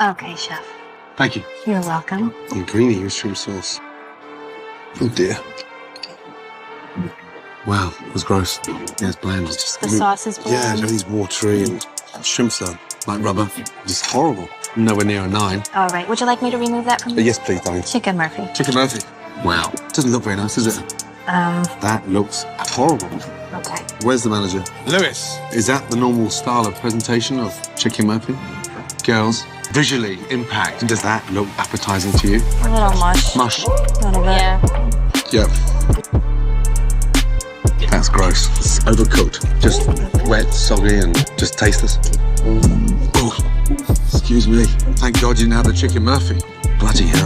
Okay, chef. Thank you. You're welcome. And greeny with shrimp sauce. Oh dear. Wow, it was gross. Yeah, it's bland. It's just, The sauce is bland. Yeah, everything's watery and shrimps are like rubber. Just horrible. Nowhere near a 9. All right. Would you like me to remove that from Yes, please, darling. Chicken Murphy? Chicken Murphy. Wow. Doesn't look very nice, does it? That looks horrible. Okay. Where's the manager? Lewis. Is that the normal style of presentation of Chicken Murphy? Girls, visually, impact. Does that look appetizing to you? A little mush. Mush. A little bit. Yeah. Yep. That's gross. It's overcooked. Just wet, soggy, and just tasteless. Oh, excuse me. Thank God you didn't have the Chicken Murphy. Bloody hell.